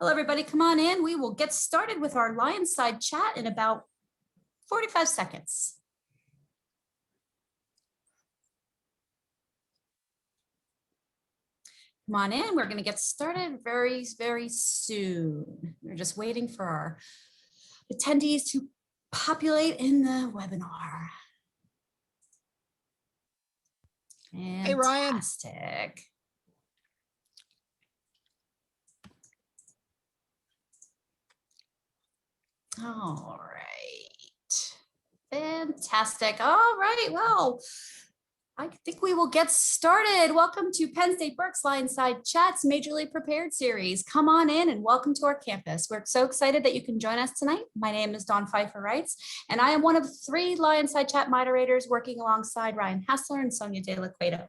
Hello, everybody. Come on in. We will get started with our LionSide chat in about 45 seconds. Come on in. We're going to get started very, very soon. We're just waiting for our attendees to populate in the webinar. Fantastic. Hey, Ryan. All right. Fantastic. All right. Well, I think we will get started. Welcome to Penn State Berks LionSide Chats Majorly Prepared series. Come on in and welcome to our campus. We're so excited that you can join us tonight. My name is Dawn Pfeiffer-Wrights, and I am one of 3 LionSide Chat moderators working alongside Ryan Hassler and Sonia De La Cueto.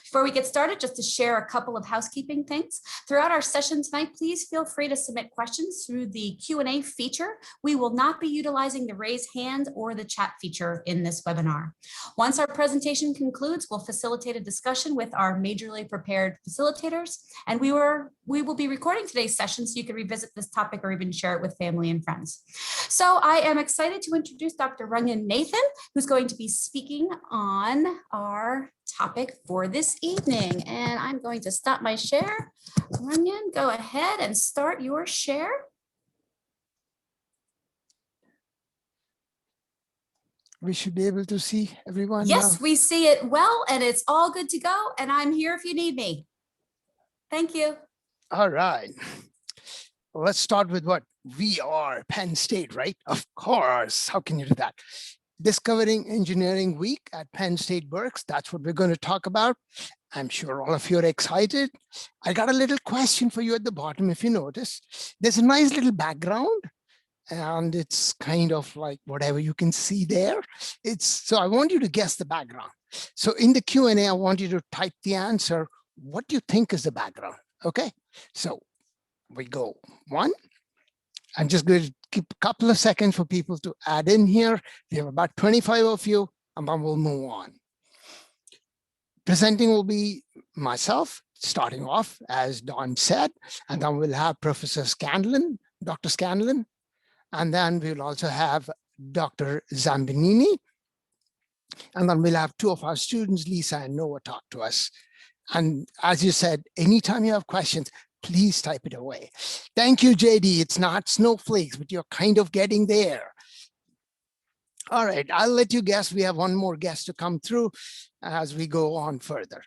Before we get started, just to share a couple of housekeeping things. Throughout our session tonight, please feel free to submit questions through the Q&A feature. We will not be utilizing the raise hand or the chat feature in this webinar. Once our presentation concludes, we'll facilitate a discussion with our majorly prepared facilitators, and we will be recording today's session so you can revisit this topic or even share it with family and friends. So I am excited to introduce Dr. Runyan Nathan, who's going to be speaking on our topic for this evening. And I'm going to stop my share. Runyan, go ahead and start your share. We should be able to see everyone. Yes, now. we see it well, and it's all good to go. And I'm here if you need me. Thank you. All right. Well, let's start with what we are, Penn State, right? Of course. How can you do that? Discovering Engineering Week at Penn State Berks. That's what we're going to talk about. I'm sure all of you are excited. I got a little question for you at the bottom. If you notice, there's a nice little background, and it's kind of like whatever you can see there. So I want you to guess the background. So in the Q&A, I want you to type the answer. What do you think is the background? Okay, so we go 1. I'm just going to keep a couple of seconds for people to add in here. We have about 25 of you, and then we'll move on. Presenting will be myself, starting off, as Dawn said, and then we'll have Professor Scanlon, Dr. Scanlon, and then we'll also have Dr. Zambinini, and then we'll have 2 of our students, Lisa and Noah, talk to us. And as you said, anytime you have questions, please type it away. Thank you, JD. It's not snowflakes, but you're kind of getting there. All right, I'll let you guess. We have one more guest to come through as we go on further.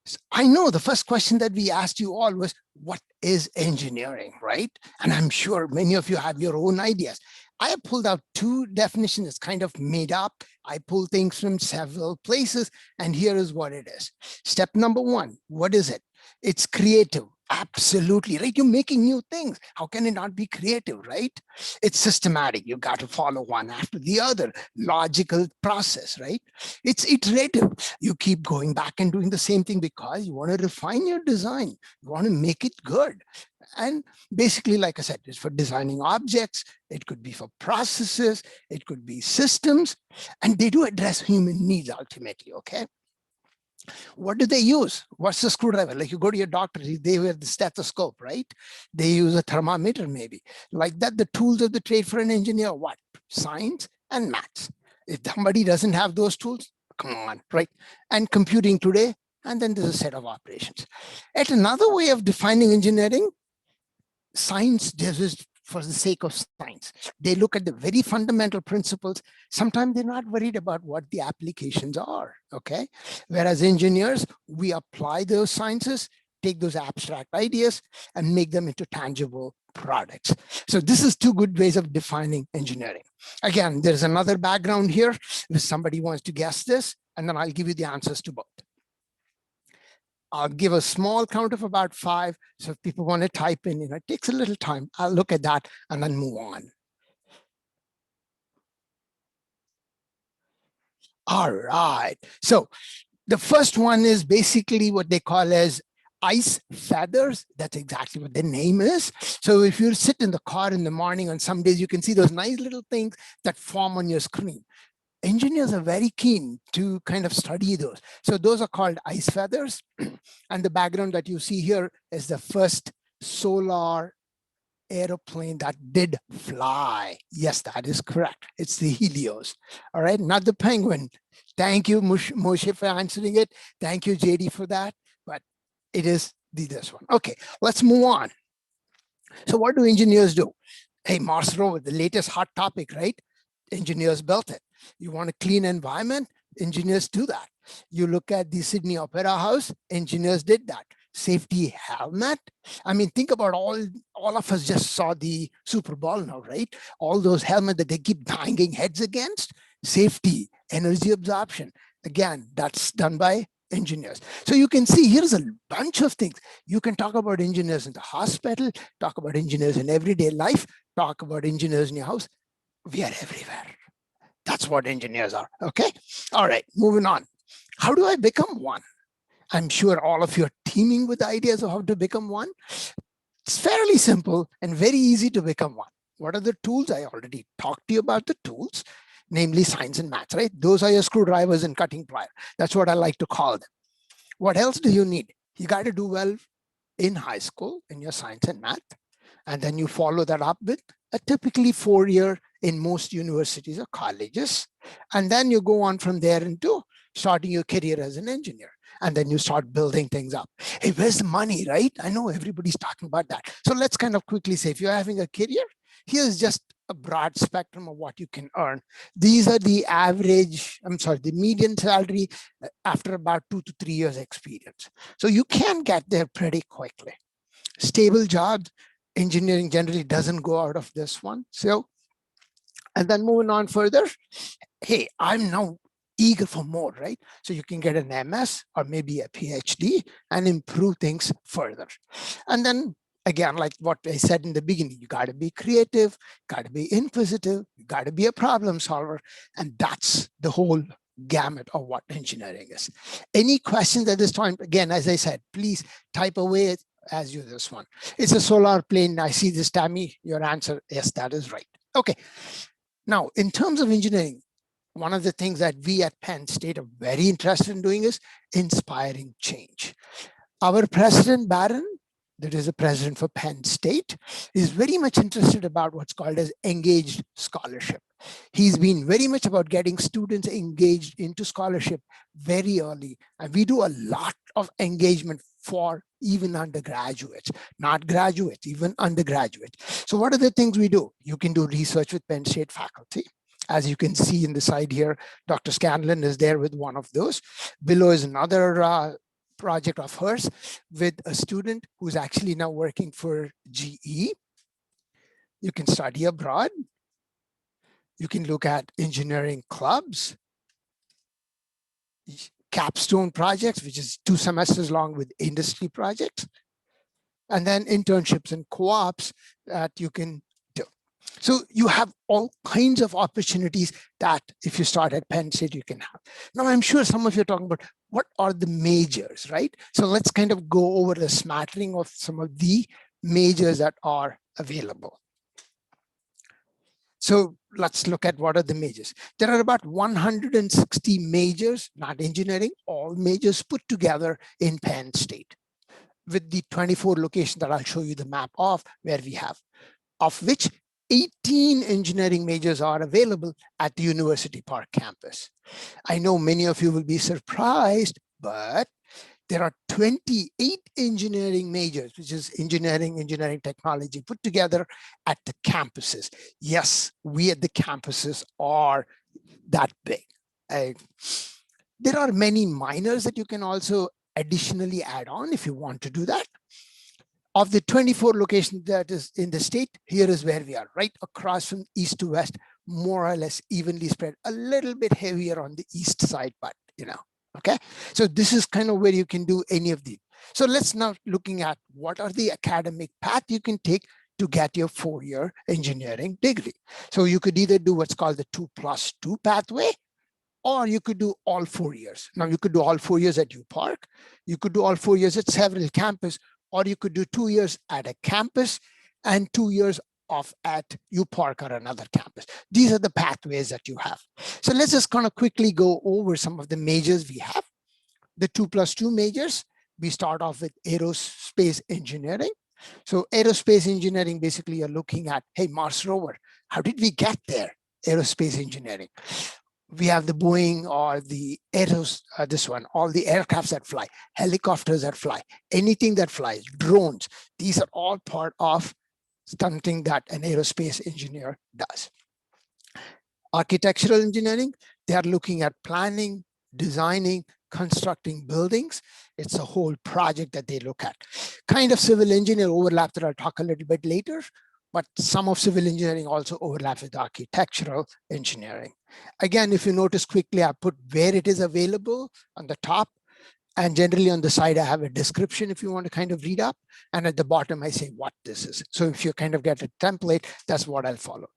So I know the first question that we asked you all was, what is engineering, right? And I'm sure many of you have your own ideas. I have pulled out 2 definitions that's kind of made up. I pull things from several places, and here is what it is. Step number 1, what is it? It's creative. Absolutely, right? You're making new things. How can it not be creative, right? It's systematic. You got to follow one after the other, logical process, right? It's iterative. You keep going back and doing the same thing because you want to refine your design. You want to make it good. And basically, like I said, it's for designing objects. It could be for processes. It could be systems. And they do address human needs ultimately, okay? What do they use? What's the screwdriver? Like you go to your doctor, they wear the stethoscope, right? They use a thermometer maybe. Like that, the tools of the trade for an engineer, what? Science and maths. If somebody doesn't have those tools, come on, right? And computing today, and then there's a set of operations. At another way of defining engineering, science is for the sake of science. They look at the very fundamental principles. Sometimes they're not worried about what the applications are, okay? Whereas engineers, we apply those sciences, take those abstract ideas, and make them into tangible products. So this is 2 good ways of defining engineering. Again, there's another background here. If somebody wants to guess this, and then I'll give you the answers to both. I'll give a small count of about 5. So if people want to type in, it takes a little time. I'll look at that and then move on. All right. So the first one is basically what they call as ice feathers. That's exactly what the name is. So if you sit in the car in the morning, on some days you can see those nice little things that form on your screen. Engineers are very keen to kind of study those. So those are called ice feathers. And the background that you see here is the first solar aeroplane that did fly. Yes, that is correct. It's the Helios. All right, not the Penguin. Thank you, Moshe, for answering it. Thank you, JD, for that. But it is this one. Okay, let's move on. So what do engineers do? Hey, Mars rover, the latest hot topic, right? Engineers built it. You want a clean environment? Engineers do that. You look at the Sydney Opera House, engineers did that. Safety helmet. I mean, think about all of us just saw the Super Bowl now, right? All those helmets that they keep banging heads against. Safety, energy absorption. Again, that's done by engineers. So you can see here's a bunch of things. You can talk about engineers in the hospital, talk about engineers in everyday life, talk about engineers in your house. We are everywhere. That's what engineers are. Okay. All right. Moving on. How do I become one? I'm sure all of you are teeming with ideas of how to become one. It's fairly simple and very easy to become one. What are the tools? I already talked to you about the tools, namely science and math, right? Those are your screwdrivers and cutting pliers. That's what I like to call them. What else do you need? You got to do well in high school in your science and math. And then you follow that up with a typically 4-year in most universities or colleges. And then you go on from there into starting your career as an engineer. And then you start building things up. Hey, where's the money, right? I know everybody's talking about that. So let's kind of quickly say, if you're having a career, here's just a broad spectrum of what you can earn. These are the average, the median salary after about 2 to 3 years experience. So you can get there pretty quickly. Stable jobs, engineering generally doesn't go out of this one. So, and then moving on further, hey, I'm now eager for more, right? So you can get an MS or maybe a PhD and improve things further. And then again, like what I said in the beginning, you got to be creative, got to be inquisitive, you got to be a problem solver. And that's the whole gamut of what engineering is. Any questions at this time? Again, as I said, please type away as you this one. It's a solar plane. I see this, Tammy. Your answer, yes, that is right. Okay. Now, in terms of engineering, one of the things that we at Penn State are very interested in doing is inspiring change. Our president, Barron, that is the president for Penn State, is very much interested about what's called as engaged scholarship. He's been very much about getting students engaged into scholarship very early. And we do a lot of engagement for even undergraduates, not graduates, even undergraduates. So what are the things we do? You can do research with Penn State faculty. As you can see in the side here, Dr. Scanlon is there with one of those. Below is another project of hers with a student who's actually now working for GE. You can study abroad. You can look at engineering clubs, capstone projects, which is 2 semesters long with industry projects, and then internships and co-ops that you can do. So you have all kinds of opportunities that if you start at Penn State, you can have. Now, I'm sure some of you are talking about what are the majors, right? So let's kind of go over the smattering of some of the majors that are available. So let's look at what are the majors. There are about 160 majors, not engineering, all majors put together in Penn State with the 24 locations that I'll show you the map of where we have, of which 18 engineering majors are available at the University Park campus. I know many of you will be surprised, but there are 28 engineering majors, which is engineering technology put together at the campuses. Yes, we at the campuses are that big. There are many minors that you can also additionally add on if you want to do that. Of the 24 locations that is in the state, here is where we are, right across from east to west, more or less evenly spread, a little bit heavier on the east side, but okay. So this is kind of where you can do any of these. So let's now looking at what are the academic path you can take to get your 4-year engineering degree. So you could either do what's called the 2+2 pathway, or you could do all 4 years. Now you could do all 4 years at UPark. You could do all 4 years at several campuses, or you could do 2 years at a campus and 2 years off at UPark or another campus. These are the pathways that you have. So let's just kind of quickly go over some of the majors we have. The 2+2 majors, we start off with aerospace engineering. So aerospace engineering, basically you're looking at, hey, Mars rover, how did we get there? Aerospace engineering. We have the Boeing or the this one, all the aircrafts that fly, helicopters that fly, anything that flies, drones. These are all part of something that an aerospace engineer does. Architectural engineering, they are looking at planning, designing, constructing buildings. It's a whole project that they look at. Kind of civil engineer overlap that I'll talk a little bit later, but some of civil engineering also overlaps with architectural engineering. Again, if you notice quickly, I put where it is available on the top. And generally on the side, I have a description if you want to kind of read up. And at the bottom, I say what this is. So if you kind of get a template, that's what I'll follow.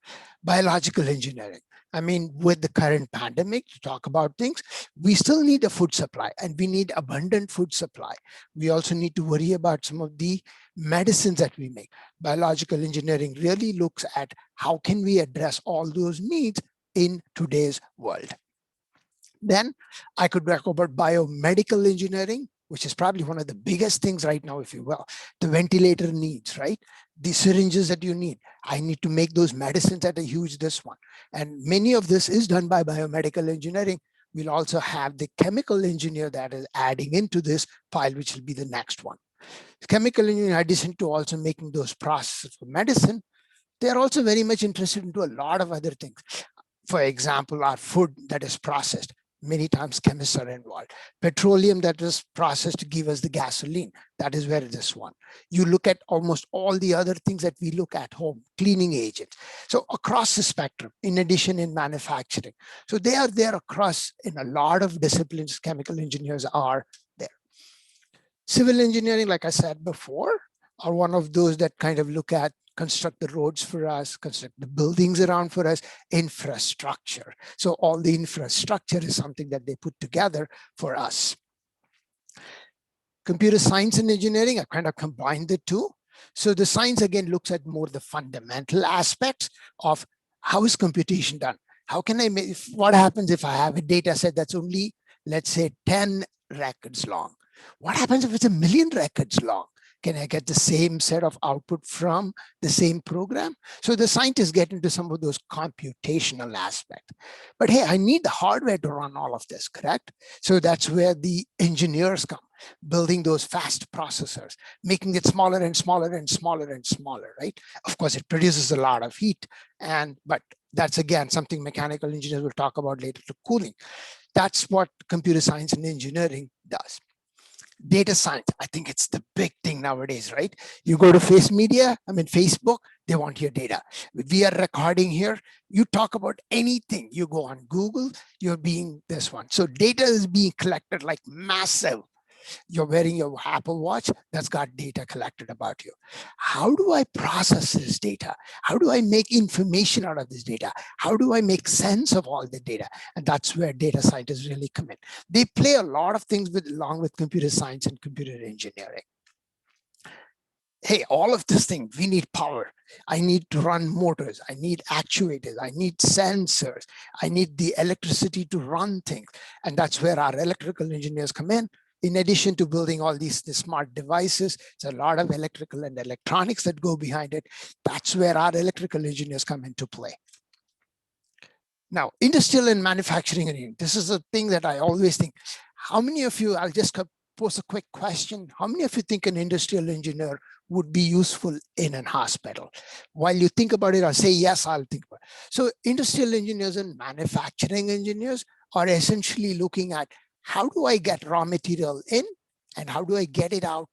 Biological engineering. I mean, with the current pandemic, to talk about things, we still need a food supply and we need abundant food supply. We also need to worry about some of the medicines that we make. Biological engineering really looks at how can we address all those needs in today's world. Then I could talk about biomedical engineering, which is probably one of the biggest things right now, if you will. The ventilator needs, right? The syringes that you need. I need to make those medicines at a huge this one. And many of this is done by biomedical engineering. We'll also have the chemical engineer that is adding into this pile, which will be the next one. Chemical engineering, in addition to also making those processes for medicine, they're also very much interested into a lot of other things. For example, our food that is processed. Many times chemists are involved. Petroleum that is processed to give us the gasoline. That is where this one. You look at almost all the other things that we look at home, cleaning agents. So across the spectrum, in addition in manufacturing. So they are there across in a lot of disciplines, chemical engineers are there. Civil engineering, like I said before, are one of those that kind of look at construct the roads for us, construct the buildings around for us, infrastructure. So all the infrastructure is something that they put together for us. Computer science and engineering, I kind of combined the two. So the science again looks at more the fundamental aspects of how is computation done? How can I make, what happens if I have a data set that's only, let's say 10 records long? What happens if it's 1 million records long? Can I get the same set of output from the same program? So the scientists get into some of those computational aspects. But hey, I need the hardware to run all of this, correct? So that's where the engineers come, building those fast processors, making it smaller and smaller and smaller and smaller, right? Of course, it produces a lot of heat, but that's again something mechanical engineers will talk about later, to cooling. That's what computer science and engineering does. Data science, I think it's the big thing nowadays, right? You go to Facebook, they want your data. We are recording here. You talk about anything. You go on Google, you're being this one. So data is being collected like massive. You're wearing your Apple Watch, that's got data collected about you. How do I process this data? How do I make information out of this data? How do I make sense of all the data? And that's where data scientists really come in. They play a lot of things along with computer science and computer engineering. Hey, all of this thing, we need power. I need to run motors. I need actuators. I need sensors. I need the electricity to run things. And that's where our electrical engineers come in. In addition to building all these smart devices, there's a lot of electrical and electronics that go behind it. That's where our electrical engineers come into play. Now, industrial and manufacturing engineering. This is a thing that I always think. How many of you, I'll just pose a quick question. How many of you think an industrial engineer would be useful in a hospital? While you think about it, I'll say yes, I'll think about it. So industrial engineers and manufacturing engineers are essentially looking at how do I get raw material in and how do I get it out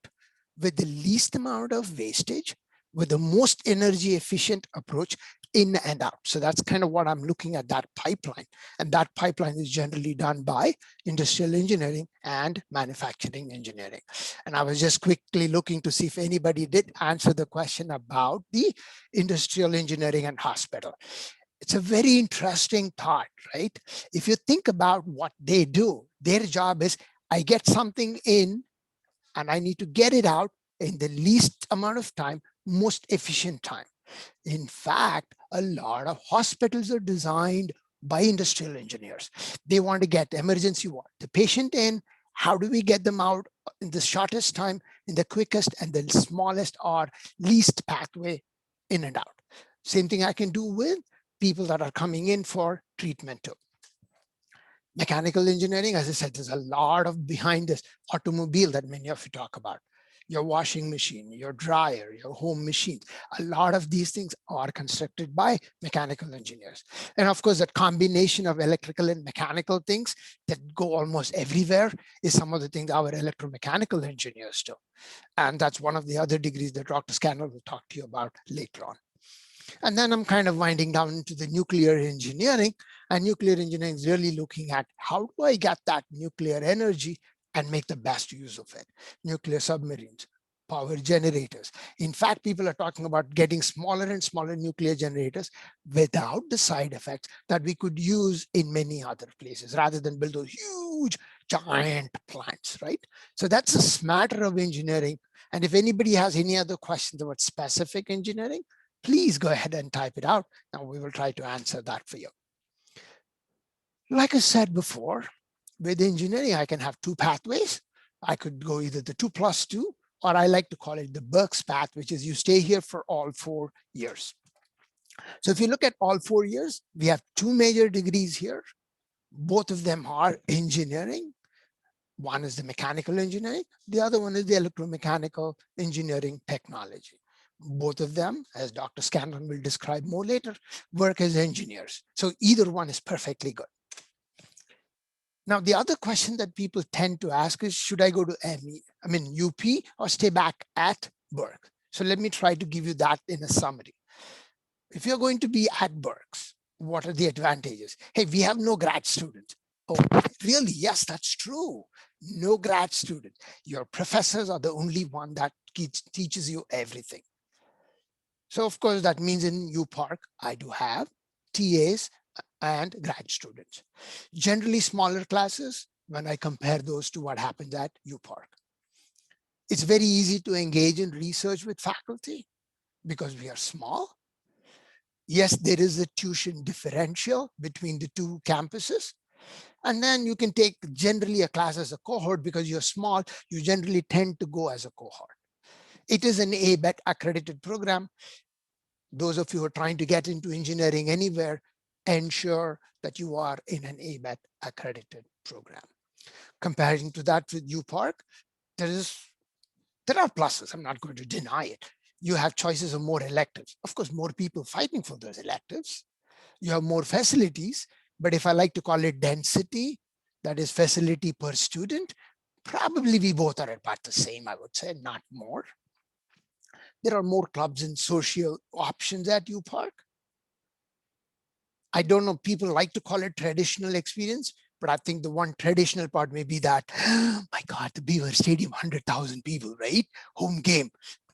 with the least amount of wastage, with the most energy efficient approach in and out. So that's kind of what I'm looking at, that pipeline. And that pipeline is generally done by industrial engineering and manufacturing engineering. And I was just quickly looking to see if anybody did answer the question about the industrial engineering and hospital. It's a very interesting thought, right? If you think about what they do, their job is, I get something in and I need to get it out in the least amount of time, most efficient time. In fact, a lot of hospitals are designed by industrial engineers. They want to get emergency ward, the patient in, how do we get them out in the shortest time in the quickest and the smallest or least pathway in and out. Same thing I can do with people that are coming in for treatment too. Mechanical engineering, as I said, there's a lot of behind this automobile that many of you talk about. Your washing machine, your dryer, your home machines. A lot of these things are constructed by mechanical engineers. And of course, that combination of electrical and mechanical things that go almost everywhere is some of the things our electromechanical engineers do. And that's one of the other degrees that Dr. Scanlon will talk to you about later on. And then I'm kind of winding down into the nuclear engineering, and nuclear engineering is really looking at how do I get that nuclear energy and make the best use of it. Nuclear submarines, power generators. In fact, people are talking about getting smaller and smaller nuclear generators without the side effects that we could use in many other places rather than build those huge giant plants, right? So that's a smatter of engineering. And if anybody has any other questions about specific engineering, please go ahead and type it out. Now we will try to answer that for you. Like I said before, with engineering, I can have two pathways. I could go either the 2+2, or I like to call it the Berks path, which is you stay here for all 4 years. So if you look at all 4 years, we have two major degrees here. Both of them are engineering. One is the mechanical engineering. The other one is the electromechanical engineering technology. Both of them, as Dr. Scanlon will describe more later, work as engineers. So either one is perfectly good. Now, the other question that people tend to ask is, should I go to UP or stay back at Berks? So let me try to give you that in a summary. If you're going to be at Berks, what are the advantages? Hey, we have no grad students. Oh, really? Yes, that's true. No grad students. Your professors are the only one that teaches you everything. So of course, that means in U Park, I do have TAs and grad students. Generally smaller classes when I compare those to what happens at U Park. It's very easy to engage in research with faculty because we are small. Yes, there is a tuition differential between the two campuses. And then you can take generally a class as a cohort because you're small, you generally tend to go as a cohort. It is an ABET accredited program. Those of you who are trying to get into engineering anywhere, ensure that you are in an ABET accredited program. Comparing to that with U Park, there are pluses. I'm not going to deny it. You have choices of more electives. Of course, more people fighting for those electives. You have more facilities, but if I like to call it density, that is facility per student, probably we both are about the same, I would say, not more. There are more clubs and social options at U Park. I don't know, people like to call it traditional experience, but I think the one traditional part may be that, oh my God, the Beaver Stadium, 100,000 people, right? Home game.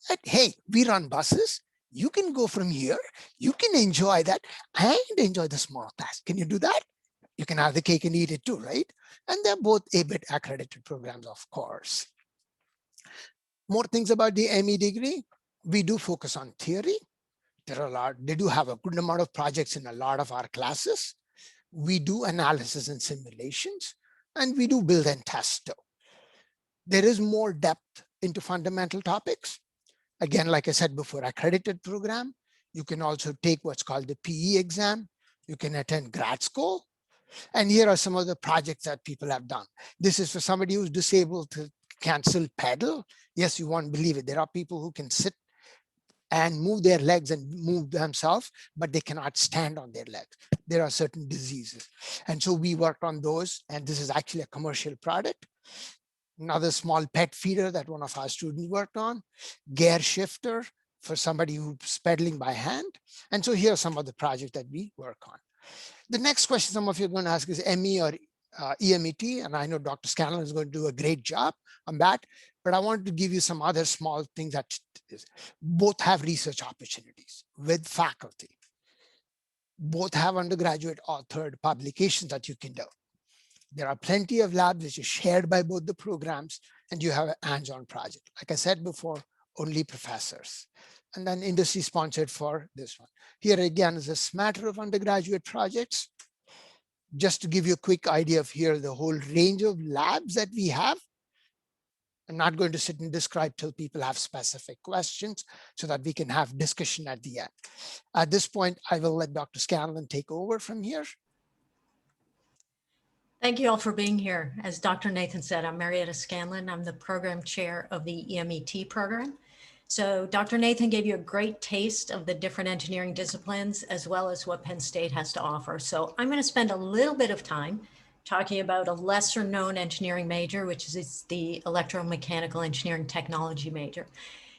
But hey, we run buses. You can go from here. You can enjoy that and enjoy the small class. Can you do that? You can have the cake and eat it too, right? And they're both ABET accredited programs, of course. More things about the ME degree. We do focus on theory. They do have a good amount of projects in a lot of our classes. We do analysis and simulations, and we do build and test too. There is more depth into fundamental topics. Again, like I said before, accredited program. You can also take what's called the PE exam. You can attend grad school. And here are some of the projects that people have done. This is for somebody who's disabled to cancel pedal. Yes, you won't believe it. There are people who can sit and move their legs and move themselves, but they cannot stand on their legs. There are certain diseases. And so we worked on those, and this is actually a commercial product. Another small pet feeder that one of our students worked on, gear shifter for somebody who's pedaling by hand. And so here are some of the projects that we work on. The next question some of you are going to ask is ME or EMET, and I know Dr. Scanlon is going to do a great job on that, but I want to give you some other small things that both have research opportunities with faculty. Both have undergraduate authored publications that you can do. There are plenty of labs which are shared by both the programs, and you have a hands-on project. Like I said before, only professors. And then industry sponsored for this one. Here again is a smatter of undergraduate projects. Just to give you a quick idea of here, the whole range of labs that we have. I'm not going to sit and describe till people have specific questions so that we can have discussion at the end. At this point, I will let Dr. Scanlon take over from here. Thank you all for being here. As Dr. Nathan said, I'm Marietta Scanlon. I'm the program chair of the EMET program. So Dr. Nathan gave you a great taste of the different engineering disciplines as well as what Penn State has to offer. So I'm going to spend a little bit of time talking about a lesser known engineering major, which is the Electro-mechanical engineering technology major.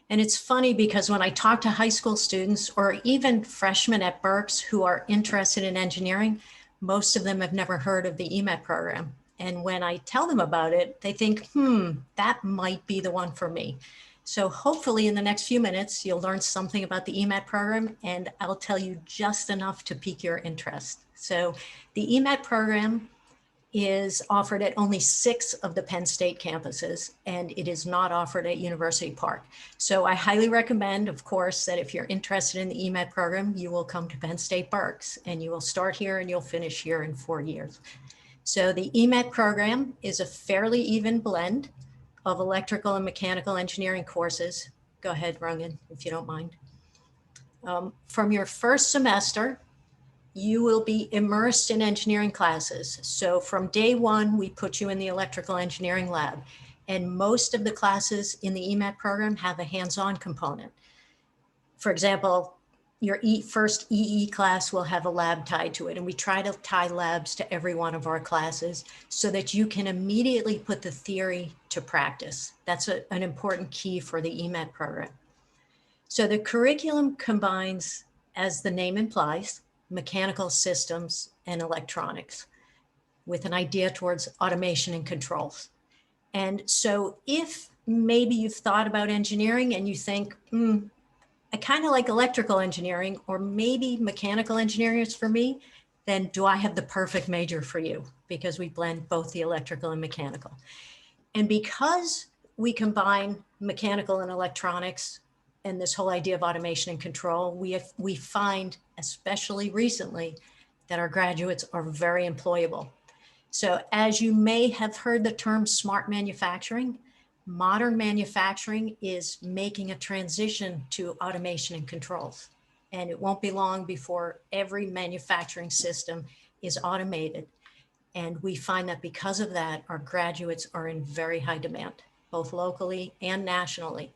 And it's funny because when I talk to high school students or even freshmen at Berks who are interested in engineering, most of them have never heard of the EMET program. And when I tell them about it, they think, that might be the one for me. So hopefully in the next few minutes, you'll learn something about the EMET program, and I'll tell you just enough to pique your interest. So the EMET program is offered at only 6 of the Penn State campuses, and it is not offered at University Park. So I highly recommend, of course, that if you're interested in the EMET program, you will come to Penn State Berks, and you will start here and you'll finish here in 4 years. So the EMET program is a fairly even blend of electrical and mechanical engineering courses. Go ahead, Rungan, if you don't mind. From your first semester, you will be immersed in engineering classes. So from day one, we put you in the electrical engineering lab. And most of the classes in the EMET program have a hands-on component. For example, your first EE class will have a lab tied to it. And we try to tie labs to every one of our classes so that you can immediately put the theory to practice. That's an important key for the EMET program. So the curriculum combines, as the name implies, mechanical systems and electronics with an idea towards automation and controls. And so if maybe you've thought about engineering and you think, I kind of like electrical engineering, or maybe mechanical engineering is for me, then do I have the perfect major for you? Because we blend both the electrical and mechanical. And because we combine mechanical and electronics and this whole idea of automation and control, we find, especially recently, that our graduates are very employable. So as you may have heard the term smart manufacturing, modern manufacturing is making a transition to automation and controls. And it won't be long before every manufacturing system is automated. And we find that because of that, our graduates are in very high demand, both locally and nationally.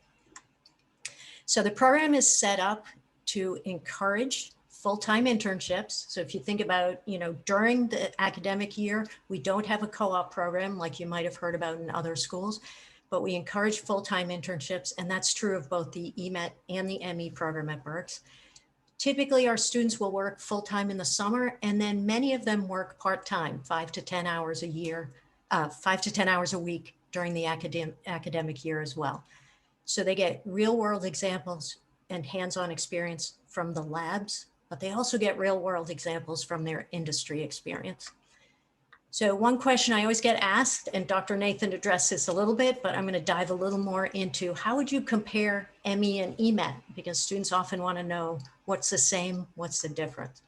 So the program is set up to encourage full-time internships. So if you think about, during the academic year, we don't have a co-op program like you might have heard about in other schools, but we encourage full-time internships. And that's true of both the EMET and the ME program at Berks. Typically, our students will work full-time in the summer, and then many of them work part-time, 5 to 10 hours a year, 5 to 10 hours a week during the academic year as well. So they get real-world examples and hands-on experience from the labs, but they also get real-world examples from their industry experience. So one question I always get asked, and Dr. Nathan addressed this a little bit, but I'm going to dive a little more into how would you compare ME and EMET? Because students often want to know what's the same, what's the difference.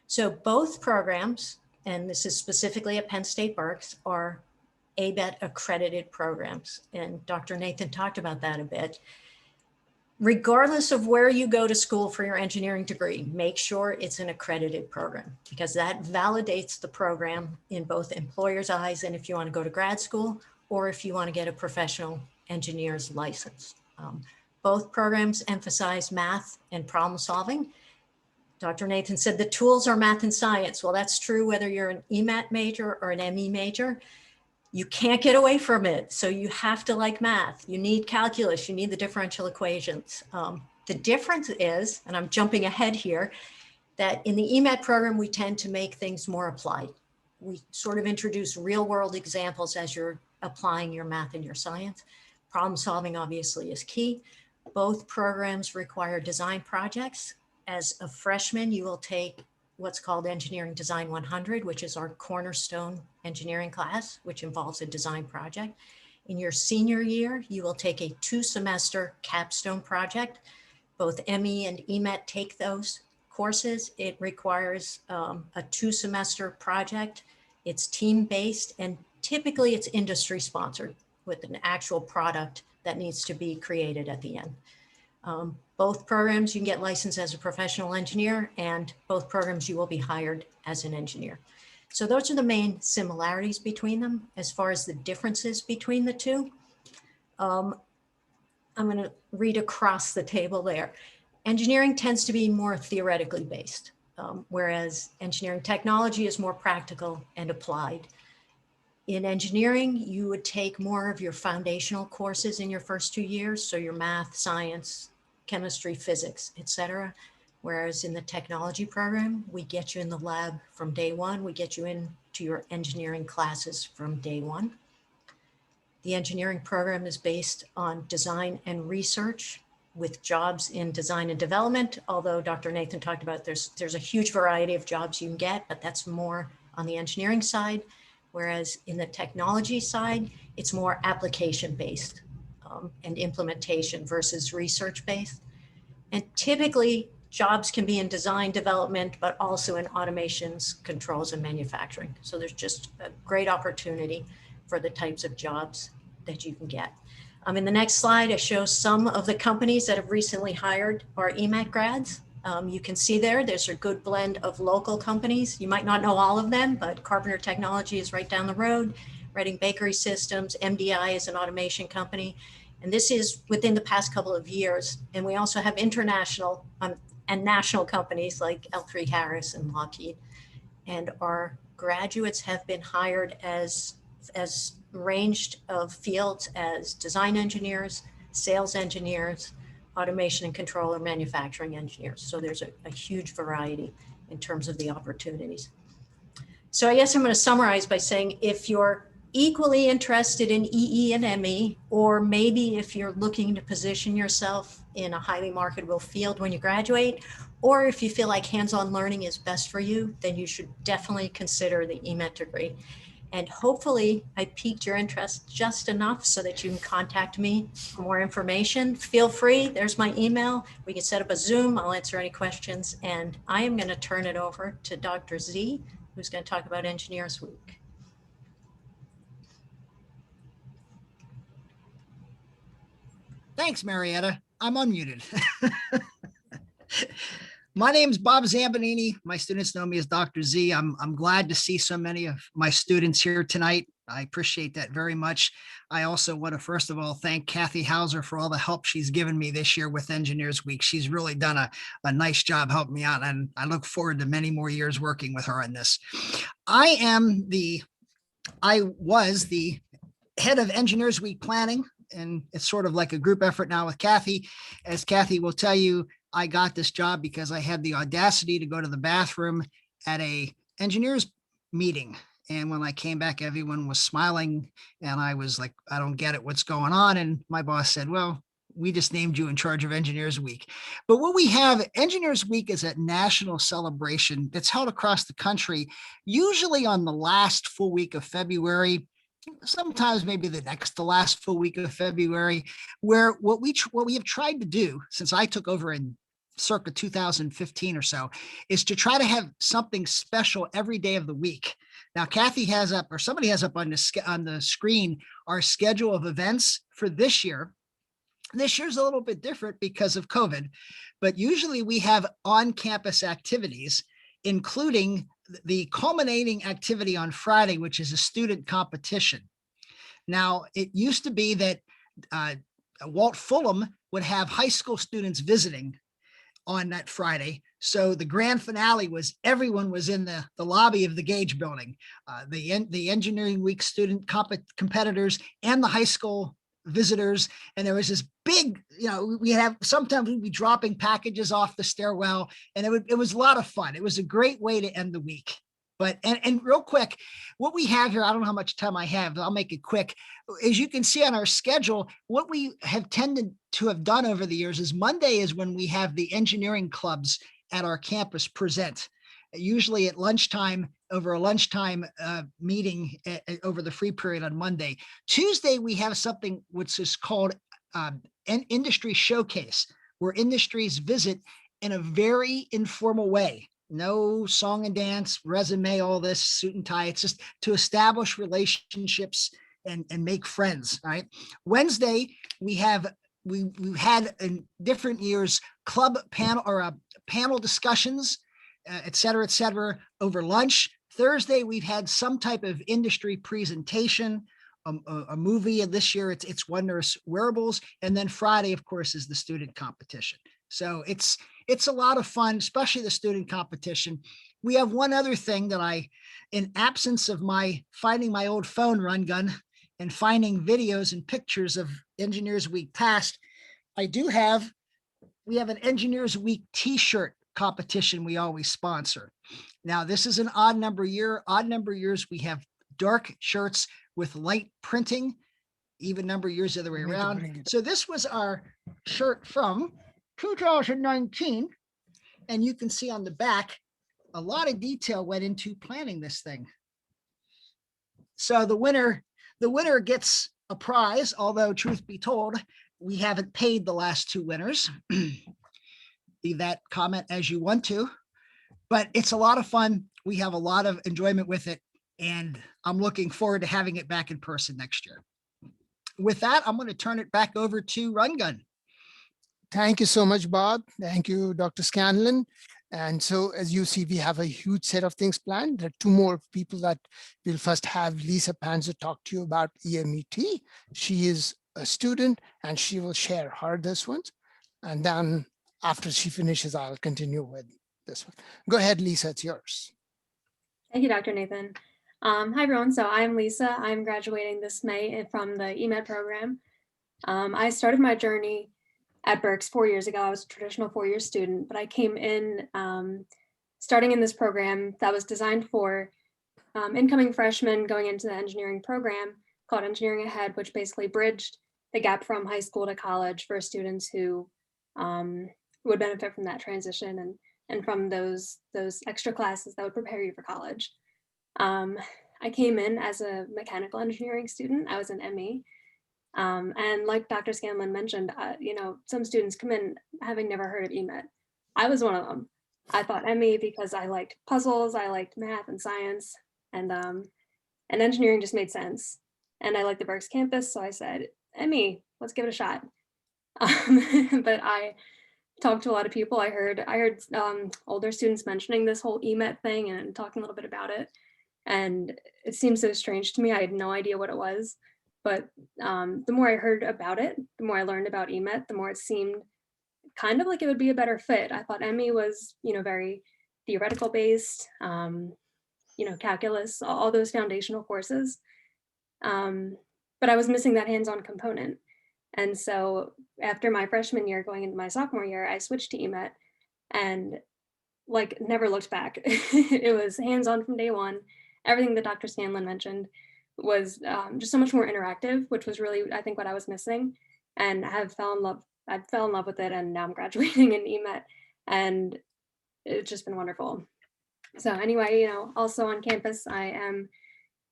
So both programs, and this is specifically at Penn State Berks, are ABET accredited programs. And Dr. Nathan talked about that a bit. Regardless of where you go to school for your engineering degree, make sure it's an accredited program, because that validates the program in both employers' eyes and if you want to go to grad school or if you want to get a professional engineer's license. Both programs emphasize math and problem solving. Dr. Nathan said the tools are math and science. Well, that's true whether you're an EMAT major or an ME major. You can't get away from it. So you have to like math. You need calculus. You need the differential equations. The difference is, and I'm jumping ahead here, that in the EMAT program, we tend to make things more applied. We sort of introduce real world examples as you're applying your math and your science. Problem solving obviously is key. Both programs require design projects. As a freshman, you will take what's called Engineering Design 100, which is our cornerstone engineering class, which involves a design project. In your senior year, you will take a 2-semester capstone project. Both ME and EMET take those courses. It requires a 2-semester project. It's team-based, and typically it's industry sponsored, with an actual product that needs to be created at the end. Both programs, you can get licensed as a professional engineer, and both programs you will be hired as an engineer. So those are the main similarities between them. As far as the differences between the two, I'm going to read across the table there. Engineering tends to be more theoretically based, whereas engineering technology is more practical and applied. In engineering, you would take more of your foundational courses in your first 2 years, so your math, science, chemistry, physics, etc. Whereas in the technology program, we get you in the lab from day one. We get you into your engineering classes from day one. The engineering program is based on design and research with jobs in design and development. Although Dr. Nathan talked about there's a huge variety of jobs you can get, but that's more on the engineering side. Whereas in the technology side, it's more application-based and implementation versus research-based. And typically, jobs can be in design development, but also in automations, controls, and manufacturing. So there's just a great opportunity for the types of jobs that you can get. In the next slide, I show some of the companies that have recently hired our EMAT grads. You can see there's a good blend of local companies. You might not know all of them, but Carpenter Technology is right down the road. Reading Bakery Systems, MDI is an automation company. And this is within the past couple of years. And we also have international and national companies like L3 Harris and Lockheed. And our graduates have been hired as ranged of fields as design engineers, sales engineers, automation and control, or manufacturing engineers. So there's a huge variety in terms of the opportunities. So I guess I'm going to summarize by saying if you're equally interested in EE and ME, or maybe if you're looking to position yourself in a highly marketable field when you graduate, or if you feel like hands-on learning is best for you, then you should definitely consider the EMET degree. And hopefully I piqued your interest just enough so that you can contact me for more information. Feel free, there's my email. We can set up a Zoom, I'll answer any questions. And I am going to turn it over to Dr. Z, who's going to talk about Engineers Week. Thanks, Marietta. I'm unmuted. My name is Bob Zambonini. My students know me as Dr. Z. I'm glad to see so many of my students here tonight. I appreciate that very much. I also want to, first of all, thank Kathy Hauser for all the help she's given me this year with Engineers Week. She's really done a nice job helping me out, and I look forward to many more years working with her on this. I was the head of Engineers Week planning, and it's sort of like a group effort now with Kathy. As Kathy will tell you, I got this job because I had the audacity to go to the bathroom at a engineers meeting. And when I came back, everyone was smiling. And I was like, I don't get it. What's going on? And my boss said, well, we just named you in charge of Engineers Week. But what we have, Engineers Week is a national celebration that's held across the country, usually on the last full week of February, sometimes maybe the next to last full week of February, where what we have tried to do since I took over in circa 2015 or so is to try to have something special every day of the week. Now, Kathy has up, or somebody has up on the screen, our schedule of events for this year. This year's a little bit different because of COVID, but usually we have on-campus activities, including the culminating activity on Friday, which is a student competition. Now, it used to be that Walt Fulham would have high school students visiting on that Friday. So the grand finale was everyone was in the lobby of the Gage building, the Engineering Week student competitors and the high school visitors. And there was this big, sometimes we'd be dropping packages off the stairwell, and it was a lot of fun. It was a great way to end the week. But, and real quick, what we have here, I don't know how much time I have, but I'll make it quick. As you can see on our schedule, what we have tended to have done over the years is Monday is when we have the engineering clubs at our campus present, usually at lunchtime, over a lunchtime meeting over the free period on Monday. Tuesday, we have something which is called an industry showcase, where industries visit in a very informal way. No song and dance, resume, all this suit and tie. It's just to establish relationships and make friends. All right. Wednesday, we've had in different years club panel or panel discussions, et cetera, over lunch. Thursday, we've had some type of industry presentation, a movie, and this year it's Wondrous Wearables. And then Friday, of course, is the student competition. So it's a lot of fun, especially the student competition. We have one other thing that in absence of my finding my old phone run gun and finding videos and pictures of Engineers Week past, we have an Engineers Week t-shirt competition we always sponsor. Now, this is an odd number year. Odd number years, we have dark shirts with light printing, even number years the other way around. So this was our shirt from 2019. And you can see on the back, a lot of detail went into planning this thing. So the winner gets a prize, although truth be told, we haven't paid the last two winners. Leave that comment as you want to, but it's a lot of fun. We have a lot of enjoyment with it, and I'm looking forward to having it back in person next year. With that, I'm going to turn it back over to Run Gun. Thank you so much, Bob. Thank you, Dr. Scanlon. And so as you see, we have a huge set of things planned. There are two more people that we'll first have Lisa Panzer talk to you about EMET. She is a student and she will share her this one. And then after she finishes, I'll continue with this one. Go ahead, Lisa, it's yours. Thank you, Dr. Nathan. Hi, everyone. So I'm Lisa. I'm graduating this May from the EMET program. I started my journey at Berks 4 years ago. I was a traditional four-year student, but I came in starting in this program that was designed for incoming freshmen going into the engineering program called Engineering Ahead, which basically bridged the gap from high school to college for students who would benefit from that transition and from those extra classes that would prepare you for college. I came in as a mechanical engineering student. I was an ME. And like Dr. Scanlon mentioned, some students come in having never heard of EMET. I was one of them. I thought ME because I liked puzzles, I liked math and science, and engineering just made sense. And I liked the Berks campus, so I said, ME, let's give it a shot. But I talked to a lot of people. I heard older students mentioning this whole EMET thing and talking a little bit about it. And it seemed so strange to me. I had no idea what it was. But the more I heard about it, the more I learned about EMET, the more it seemed kind of like it would be a better fit. I thought ME was, very theoretical based, calculus, all those foundational courses. But I was missing that hands-on component. And so after my freshman year going into my sophomore year, I switched to EMET and never looked back. It was hands-on from day one. Everything that Dr. Scanlon mentioned was just so much more interactive, which was really, I think, what I was missing. And I fell in love with it, and now I'm graduating in EMET, and it's just been wonderful. So anyway, also on campus, I'm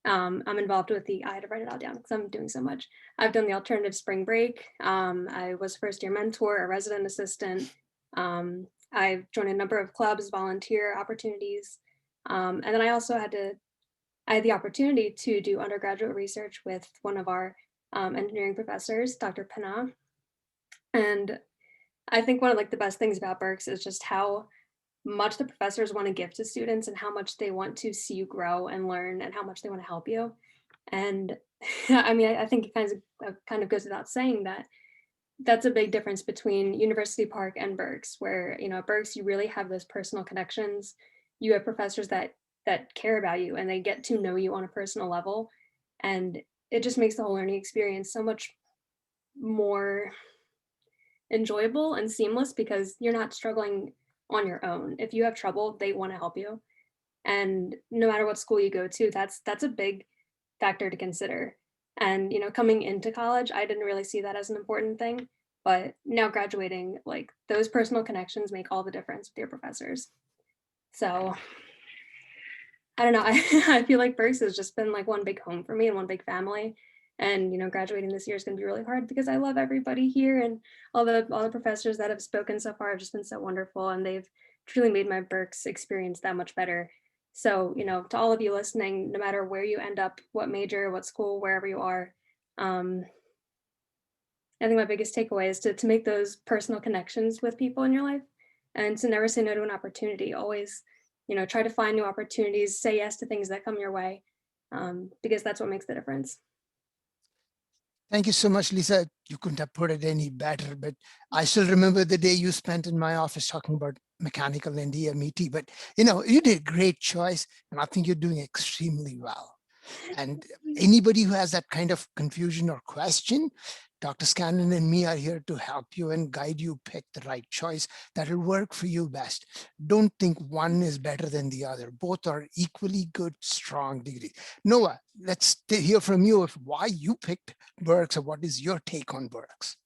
involved with I had to write it all down because I'm doing so much. I've done the alternative spring break. I was first year mentor, a resident assistant. I've joined a number of clubs, volunteer opportunities. And then I also had the opportunity to do undergraduate research with one of our engineering professors, Dr. Penn. And I think one of the best things about Berks is just how much the professors want to give to students and how much they want to see you grow and learn and how much they want to help you. And I mean, I think it kind of goes without saying that that's a big difference between University Park and Berks, where, at Berks, you really have those personal connections. You have professors that care about you and they get to know you on a personal level. And it just makes the whole learning experience so much more enjoyable and seamless because you're not struggling on your own. If you have trouble, they want to help you. And no matter what school you go to, that's a big factor to consider. And, coming into college, I didn't really see that as an important thing, but now graduating, those personal connections make all the difference with your professors. So I don't know. I feel like Berks has just been one big home for me and one big family. And, graduating this year is going to be really hard because I love everybody here, and all the professors that have spoken so far have just been so wonderful, and they've truly made my Berks experience that much better. So, to all of you listening, no matter where you end up, what major, what school, wherever you are, I think my biggest takeaway is to make those personal connections with people in your life and to never say no to an opportunity. Always, try to find new opportunities, say yes to things that come your way, because that's what makes the difference. Thank you so much, Lisa. You couldn't have put it any better, but I still remember the day you spent in my office talking about mechanical and EMET, but you did a great choice, and I think you're doing extremely well. And anybody who has that kind of confusion or question, Dr. Scanlon and me are here to help you and guide you pick the right choice that will work for you best. Don't think one is better than the other. Both are equally good, strong degrees. Noah, let's hear from you of why you picked Berks, or what is your take on Berks?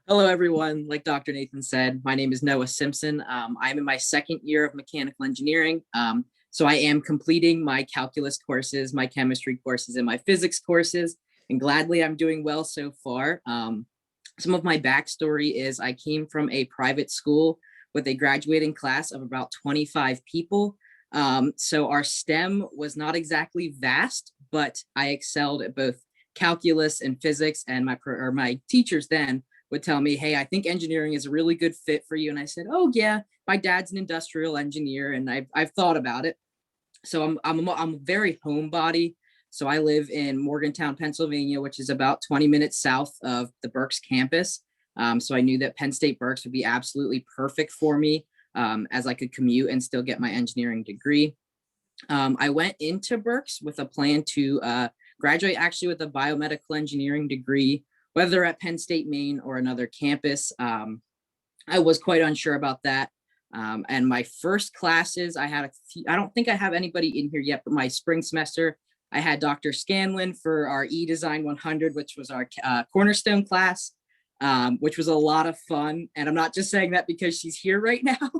Hello, everyone. Like Dr. Nathan said, my name is Noah Simpson. I'm in my second year of mechanical engineering. So I am completing my calculus courses, my chemistry courses, and my physics courses, and gladly I'm doing well so far. Some of my backstory is I came from a private school with a graduating class of about 25 people. So our STEM was not exactly vast, but I excelled at both calculus and physics, and my teachers then would tell me, hey, I think engineering is a really good fit for you. And I said, oh yeah, my dad's an industrial engineer and I've thought about it. So I'm a very homebody. So I live in Morgantown, Pennsylvania, which is about 20 minutes south of the Berks campus. So I knew that Penn State Berks would be absolutely perfect for me, as I could commute and still get my engineering degree. I went into Berks with a plan to graduate actually with a biomedical engineering degree, whether at Penn State, Maine, or another campus. I was quite unsure about that. And my first classes, I had I don't think I have anybody in here yet, but my spring semester, I had Dr. Scanlon for our E-Design 100, which was our cornerstone class, which was a lot of fun. And I'm not just saying that because she's here right now,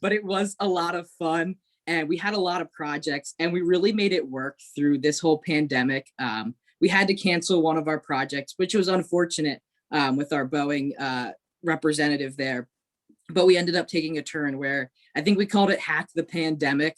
but it was a lot of fun. And we had a lot of projects and we really made it work through this whole pandemic. We had to cancel one of our projects, which was unfortunate with our Boeing representative there. But we ended up taking a turn where I think we called it Hack the Pandemic,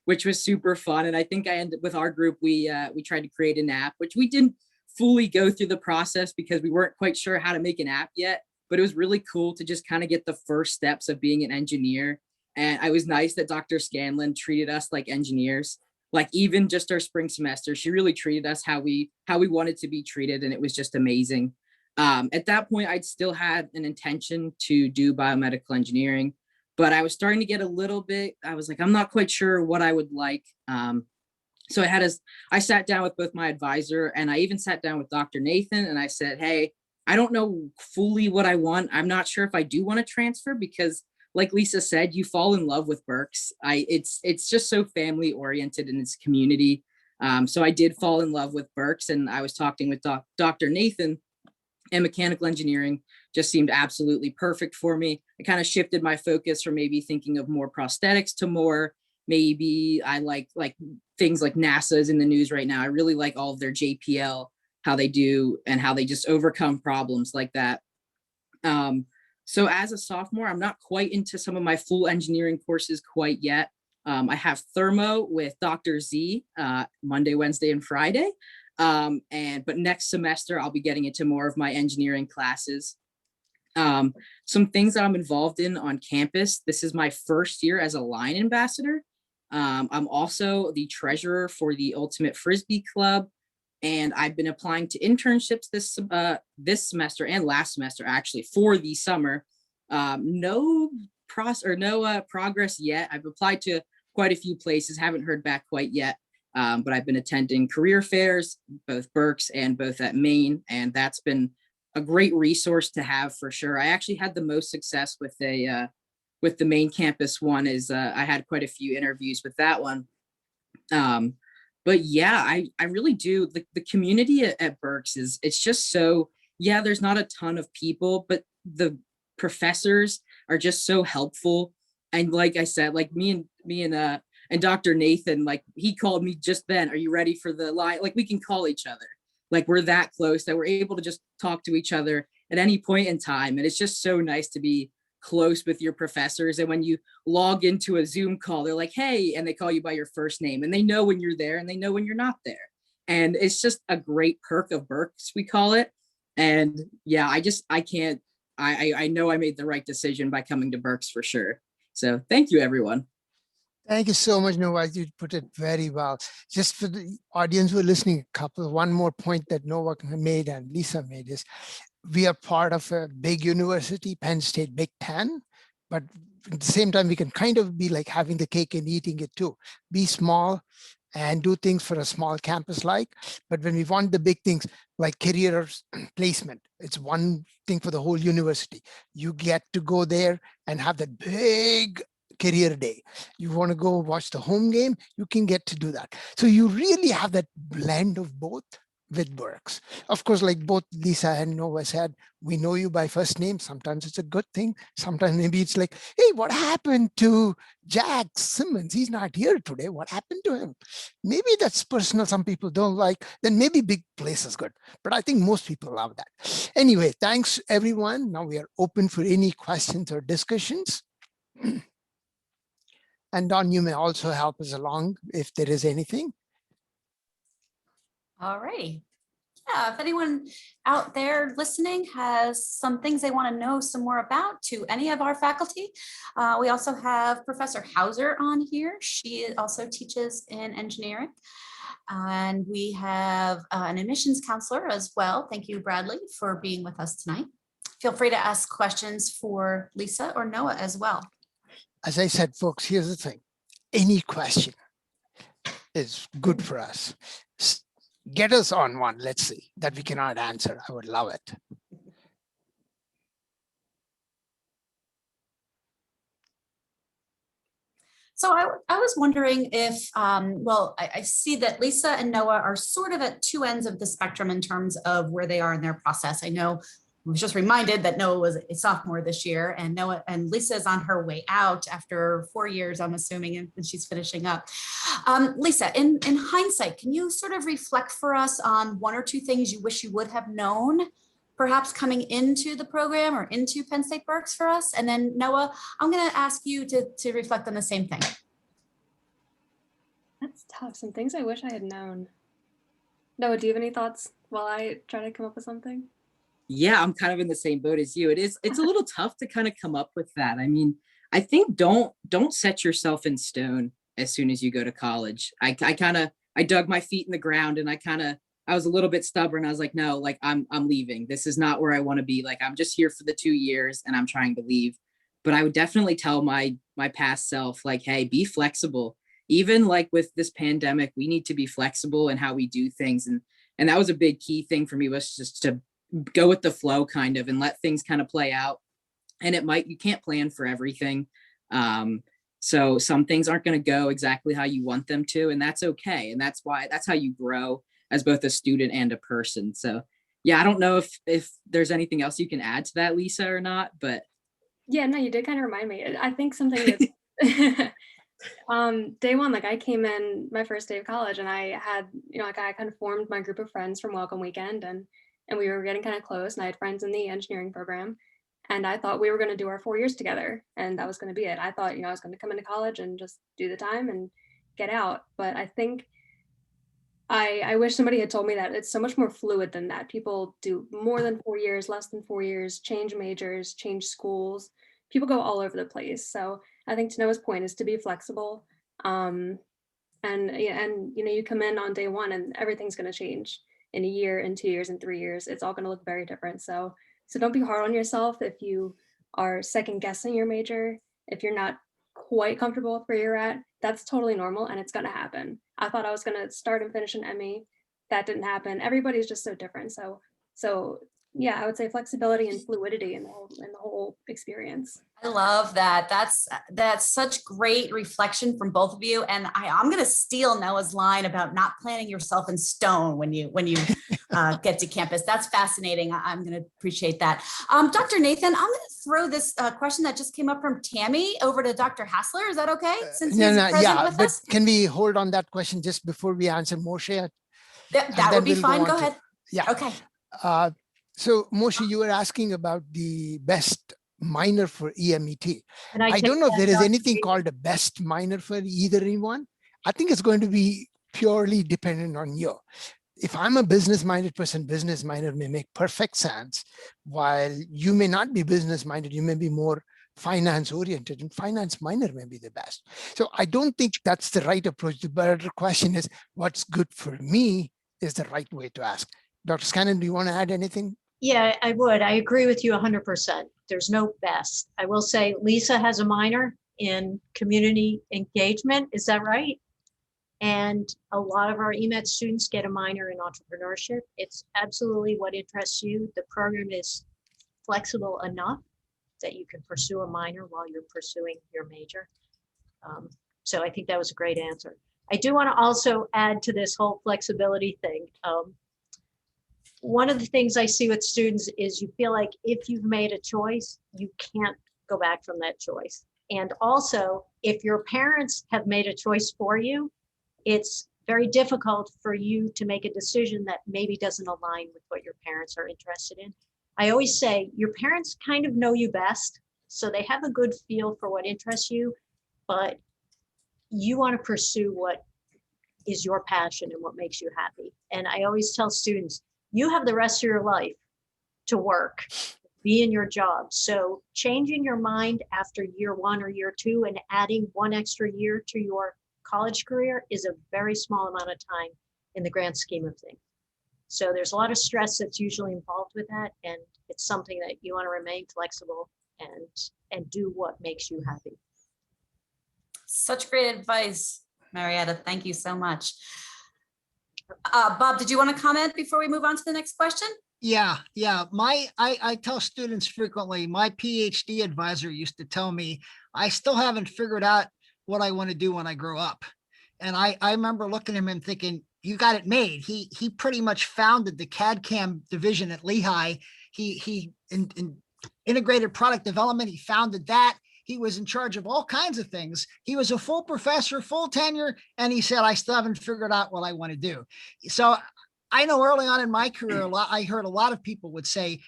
which was super fun. And I think I ended with our group, we tried to create an app, which we didn't fully go through the process because we weren't quite sure how to make an app yet. But it was really cool to just kind of get the first steps of being an engineer. And it was nice that Dr. Scanlon treated us like engineers. Like even just our spring semester, she really treated us how we wanted to be treated. And it was just amazing. At that point, I'd still had an intention to do biomedical engineering, but I was starting to get a little bit, I was like, I'm not quite sure what I would like. So I sat down with both my advisor and I even sat down with Dr. Nathan and I said, hey, I don't know fully what I want. I'm not sure if I do want to transfer because like Lisa said, you fall in love with Berks. It's just so family oriented in its community. So I did fall in love with Berks and I was talking with Dr. Nathan, and mechanical engineering just seemed absolutely perfect for me. I kind of shifted my focus from maybe thinking of more prosthetics to more, maybe I like things like NASA is in the news right now. I really like all of their JPL, how they do and how they just overcome problems like that. So as a sophomore, I'm not quite into some of my full engineering courses quite yet. I have thermo with Dr. Z Monday, Wednesday, and Friday. But next semester, I'll be getting into more of my engineering classes. Some things that I'm involved in on campus. This is my first year as a Lion ambassador. I'm also the treasurer for the Ultimate Frisbee Club. And I've been applying to internships this semester and last semester, actually, for the summer. No progress yet. I've applied to quite a few places, haven't heard back quite yet. But I've been attending career fairs, both Berks and both at Maine, and that's been a great resource to have for sure. I actually had the most success with the Maine campus one. I had quite a few interviews with that one. But yeah, I really do. The community at Berks it's just so, yeah, there's not a ton of people, but the professors are just so helpful. And like I said, like me and Dr. Nathan, like he called me just then, are you ready for the line? Like we can call each other. Like we're that close that we're able to just talk to each other at any point in time. And it's just so nice to be close with your professors. And when you log into a Zoom call, they're like, hey, and they call you by your first name, and they know when you're there and they know when you're not there. And it's just a great perk of Berks, we call it. And yeah, I know I made the right decision by coming to Berks for sure. So thank you, everyone. Thank you so much, Noah. You put it very well. Just for the audience who are listening, one more point that Noah made and Lisa made is we are part of a big university, Penn State, Big Ten, but at the same time, we can kind of be like having the cake and eating it too. Be small and do things for a small campus like, but when we want the big things like career placement, it's one thing for the whole university. You get to go there and have that big career day. You want to go watch the home game, you can get to do that. So you really have that blend of both with Berks. Of course, like both Lisa and Noah said, we know you by first name. Sometimes it's a good thing. Sometimes maybe it's like, hey, what happened to Jack Simmons? He's not here today. What happened to him? Maybe that's personal. Some people don't like, then maybe big place is good. But I think most people love that. Anyway, thanks everyone. Now we are open for any questions or discussions. And Don, you may also help us along if there is anything. All righty. Yeah, if anyone out there listening has some things they want to know some more about to any of our faculty, we also have Professor Hauser on here. She also teaches in engineering. And we have an admissions counselor as well. Thank you, Bradley, for being with us tonight. Feel free to ask questions for Lisa or Noah as well. As I said, folks, here's the thing. Any question is good for us. Get us on one, let's see, that we cannot answer. I would love it. So I was wondering if, well, I see that Lisa and Noah are sort of at two ends of the spectrum in terms of where they are in their process. I know I was just reminded that Noah was a sophomore this year, and Lisa is on her way out after 4 years, I'm assuming, and she's finishing up. Lisa, in hindsight, can you sort of reflect for us on one or two things you wish you would have known, perhaps coming into the program or into Penn State Berks for us? And then Noah, I'm going to ask you to reflect on the same thing. That's tough. Some things I wish I had known. Noah, do you have any thoughts while I try to come up with something? Yeah, I'm kind of in the same boat as you. It's a little tough to kind of come up with that. I mean, I think don't set yourself in stone as soon as you go to college. I dug my feet in the ground, and I was a little bit stubborn. I was like, no, like I'm leaving. This is not where I want to be. Like, I'm just here for the 2 years and I'm trying to leave. But I would definitely tell my past self, like, hey, be flexible. Even like with this pandemic, we need to be flexible in how we do things. And that was a big key thing for me, was just to go with the flow kind of and let things kind of play out. And you can't plan for everything. So some things aren't going to go exactly how you want them to, and that's okay. And that's how you grow as both a student and a person. So yeah, I don't know if there's anything else you can add to that, Lisa, or not, but. Yeah, no, you did kind of remind me. I think something that's day one, like I came in my first day of college, and I had, like I kind of formed my group of friends from welcome weekend, and we were getting kind of close, and I had friends in the engineering program, and I thought we were going to do our 4 years together, and that was going to be it. I thought, I was going to come into college and just do the time and get out. But I think I wish somebody had told me that it's so much more fluid than that. People do more than 4 years, less than 4 years, change majors, change schools. People go all over the place. So I think to Noah's point is to be flexible. And you come in on day one and everything's going to change in a year, in 2 years, in 3 years. It's all going to look very different. So don't be hard on yourself if you are second guessing your major, if you're not quite comfortable with where you're at. That's totally normal, and it's going to happen. I thought I was going to start and finish an ME. That didn't happen. Everybody's just so different. So yeah, I would say flexibility and fluidity in the whole experience. I love that. That's such great reflection from both of you. And I'm going to steal Noah's line about not planning yourself in stone when you get to campus. That's fascinating. I'm going to appreciate that. Dr. Nathan, I'm going to throw this question that just came up from Tammy over to Dr. Hassler. Is that okay? Since he's present with us? Can we hold on that question just before we answer Moshe? That would be fine. Go ahead. Yeah. Okay. So Moshe, you were asking about the best minor for EMET. And I take don't know if that, there is Dr. anything Reed. called a best minor for either anyone. I think it's going to be purely dependent on you. If I'm a business-minded person, business minor may make perfect sense, while you may not be business-minded, you may be more finance-oriented, and finance minor may be the best. So I don't think that's the right approach. The better question is, what's good for me is the right way to ask. Dr. Scanlon, do you want to add anything? Yeah, I would. I agree with you 100%. There's no best. I will say Lisa has a minor in community engagement. Is that right? And a lot of our EMET students get a minor in entrepreneurship. It's absolutely what interests you. The program is flexible enough that you can pursue a minor while you're pursuing your major. So I think that was a great answer. I do want to also add to this whole flexibility thing. One of the things I see with students is you feel like if you've made a choice, you can't go back from that choice. And also, if your parents have made a choice for you, it's very difficult for you to make a decision that maybe doesn't align with what your parents are interested in. I always say your parents kind of know you best, so they have a good feel for what interests you, but you want to pursue what is your passion and what makes you happy. And I always tell students, you have the rest of your life to work, be in your job. So changing your mind after year 1 or year 2 and adding 1 extra year to your college career is a very small amount of time in the grand scheme of things. So there's a lot of stress that's usually involved with that. And it's something that you want to remain flexible and do what makes you happy. Such great advice, Marietta. Thank you so much. Bob, did you want to comment before we move on to the next question? Yeah. I tell students frequently, my PhD advisor used to tell me, I still haven't figured out what I want to do when I grow up. And I remember looking at him and thinking, you got it made. He pretty much founded the CAD/CAM division at Lehigh. He in integrated product development. He founded that. He was in charge of all kinds of things. He was a full professor, full tenure, and he said, I still haven't figured out what I want to do. So I know early on in my career, I heard a lot of people would say,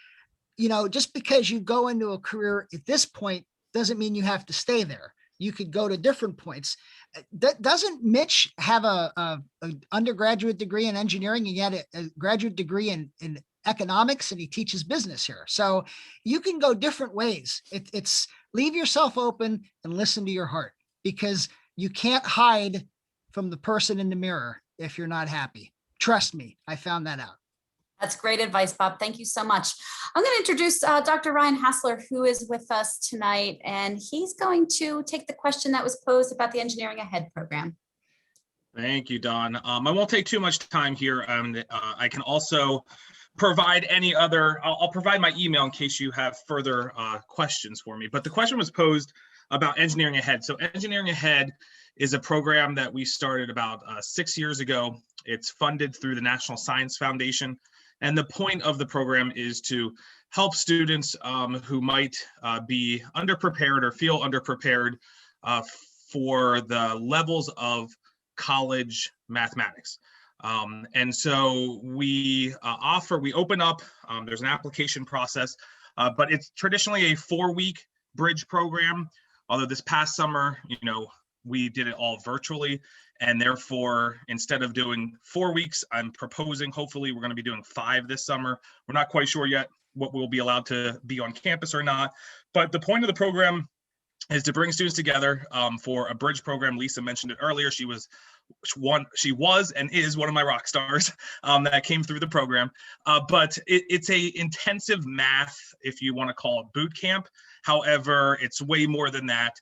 just because you go into a career at this point doesn't mean you have to stay there. You could go to different points. Doesn't Mitch have a undergraduate degree in engineering and yet a graduate degree in economics, and he teaches business here? So you can go different ways. It's leave yourself open and listen to your heart, because you can't hide from the person in the mirror if you're not happy. Trust me, I found that out. That's great advice, Bob. Thank you so much. I'm going to introduce Dr. Ryan Hassler, who is with us tonight, and he's going to take the question that was posed about the Engineering Ahead program. Thank you, Dawn. I won't take too much time here. I can also provide any other, I'll provide my email in case you have further questions for me. But the question was posed about Engineering Ahead. So Engineering Ahead is a program that we started about 6 years ago. It's funded through the National Science Foundation. And the point of the program is to help students who might be underprepared or feel underprepared for the levels of college mathematics. And so we open up, there's an application process, but it's traditionally a 4-week bridge program. Although this past summer, we did it all virtually. And therefore, instead of doing 4 weeks, I'm proposing, hopefully we're going to be doing 5 this summer. We're not quite sure yet what we'll be allowed to be on campus or not. But the point of the program is to bring students together for a bridge program. Lisa mentioned it earlier. She was and is one of my rock stars that came through the program. But it's a intensive math, if you want to call it boot camp. However, it's way more than that.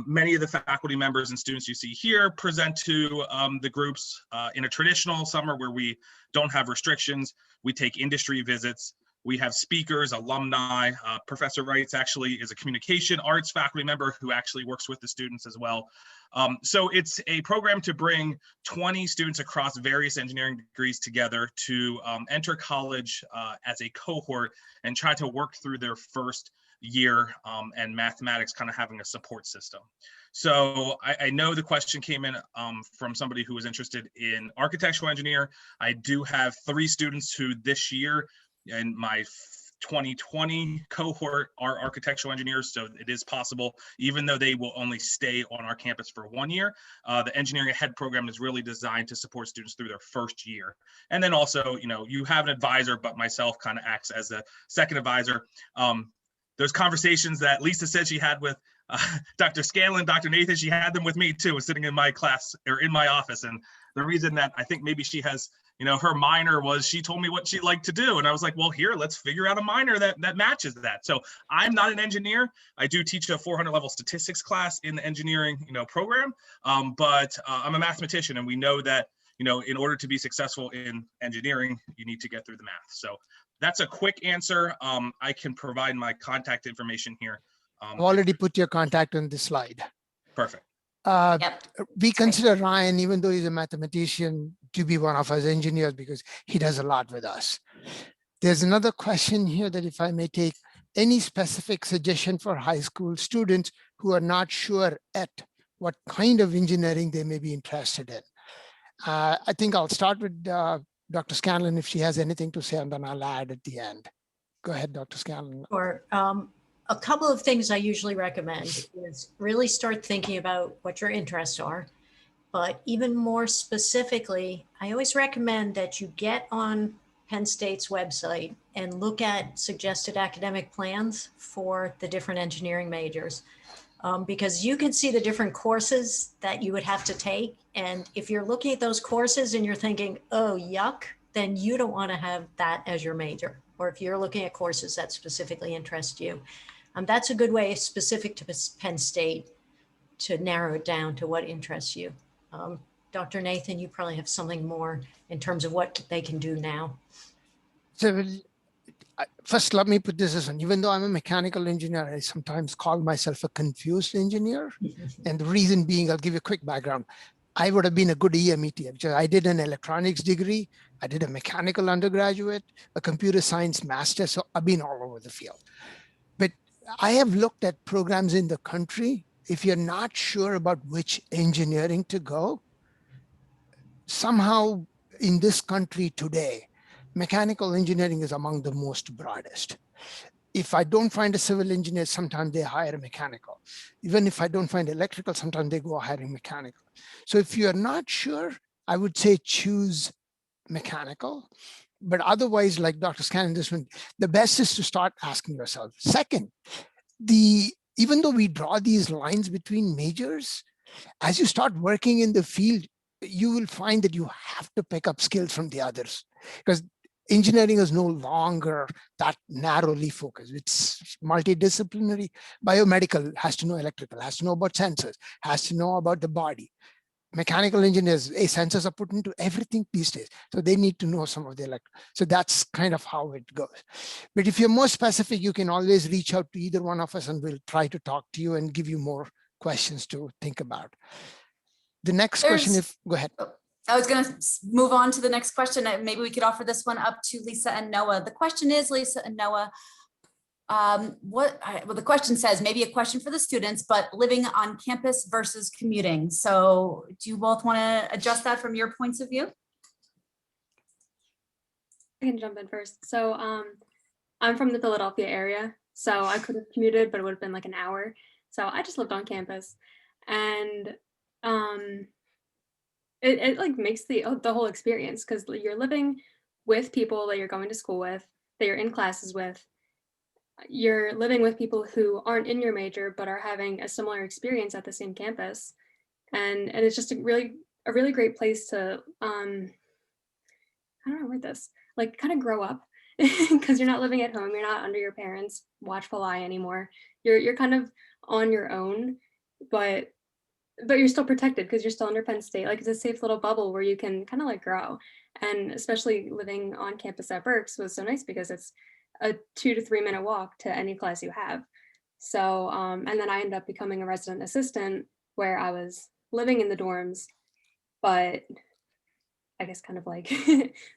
Many of the faculty members and students you see here present to the groups in a traditional summer where we don't have restrictions. We take industry visits. We have speakers, alumni. Professor Wrights actually is a communication arts faculty member who actually works with the students as well. So it's a program to bring 20 students across various engineering degrees together to enter college as a cohort and try to work through their first year and mathematics, kind of having a support system. So I know the question came in from somebody who was interested in architectural engineer. I do have 3 students who this year in my 2020 cohort are architectural engineers, so it is possible, even though they will only stay on our campus for 1 year. The Engineering Ahead program is really designed to support students through their first year. And then also, you have an advisor, but myself kind of acts as a second advisor. Those conversations that Lisa said she had with Dr. Scanlon, Dr. Nathan, she had them with me too, sitting in my class or in my office. And the reason that I think maybe she has, her minor was she told me what she liked to do. And I was like, well, here, let's figure out a minor that matches that. So I'm not an engineer. I do teach a 400 level statistics class in the engineering, program. But I'm a mathematician, and we know that, in order to be successful in engineering, you need to get through the math. So that's a quick answer. I can provide my contact information here. I've already put your contact on the slide. Perfect. Yep. We consider Ryan, even though he's a mathematician, to be one of us engineers because he does a lot with us. There's another question here that if I may take, any specific suggestion for high school students who are not sure at what kind of engineering they may be interested in? I think I'll start with Dr. Scanlon if she has anything to say, and then I'll add at the end. Go ahead, Dr. Scanlon. Or a couple of things I usually recommend is really start thinking about what your interests are. But even more specifically, I always recommend that you get on Penn State's website and look at suggested academic plans for the different engineering majors. Because you can see the different courses that you would have to take. And if you're looking at those courses and you're thinking, oh, yuck, then you don't want to have that as your major. Or if you're looking at courses that specifically interest you. That's a good way specific to Penn State to narrow it down to what interests you. Dr. Nathan, you probably have something more in terms of what they can do now. So first, let me put this as one. Even though I'm a mechanical engineer, I sometimes call myself a confused engineer. And the reason being, I'll give you a quick background. I would have been a good EMET. I did an electronics degree. I did a mechanical undergraduate, a computer science master. So I've been all over the field. But I have looked at programs in the country. If you're not sure about which engineering to go, somehow in this country today, mechanical engineering is among the most broadest. If I don't find a civil engineer, sometimes they hire a mechanical. Even if I don't find electrical, sometimes they go hiring mechanical. So if you're not sure, I would say choose mechanical. But otherwise, like Dr. Scanlon, this one, the best is to start asking yourself. Second, even though we draw these lines between majors, as you start working in the field, you will find that you have to pick up skills from the others because engineering is no longer that narrowly focused. It's multidisciplinary. Biomedical has to know electrical, has to know about sensors, has to know about the body. Mechanical engineers, sensors are put into everything these days. So they need to know some of the electrical. So that's kind of how it goes. But if you're more specific, you can always reach out to either one of us and we'll try to talk to you and give you more questions to think about. The next question, go ahead. I was going to move on to the next question. Maybe we could offer this one up to Lisa and Noah. The question is, Lisa and Noah, well, the question says maybe a question for the students, but living on campus versus commuting. So do you both want to adjust that from your points of view? I can jump in first. So I'm from the Philadelphia area, so I could have commuted, but it would have been like an hour. So I just lived on campus, and it like makes the whole experience, because you're living with people that you're going to school with, that you're in classes with. You're living with people who aren't in your major but are having a similar experience at the same campus, and it's just a really great place to I don't know how to word this, like kind of grow up, because you're not living at home, you're not under your parents' watchful eye anymore. You're kind of on your own, but you're still protected because you're still under Penn State. Like, it's a safe little bubble where you can kind of like grow. And especially living on campus at Berks was so nice because it's a 2 to 3 minute walk to any class you have. So, and then I ended up becoming a resident assistant where I was living in the dorms, but I guess kind of like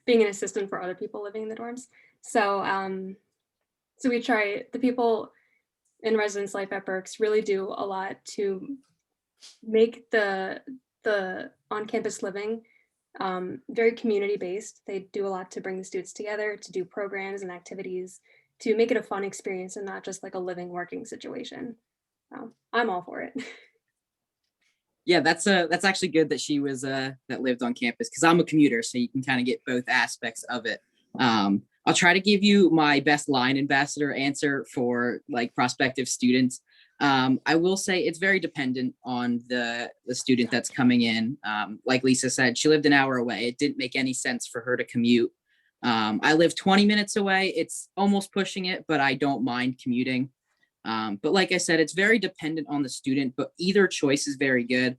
being an assistant for other people living in the dorms. So, so we try, the people in residence life at Berks really do a lot to make the on-campus living very community-based. They do a lot to bring the students together, to do programs and activities, to make it a fun experience and not just like a living, working situation. So I'm all for it. Yeah, that's actually good that she was that lived on campus, because I'm a commuter, so you can kind of get both aspects of it. I'll try to give you my best line ambassador answer for like prospective students. I will say it's very dependent on the student that's coming in. Like Lisa said, she lived an hour away. It didn't make any sense for her to commute. I live 20 minutes away. It's almost pushing it, but I don't mind commuting. But like I said, it's very dependent on the student, but either choice is very good.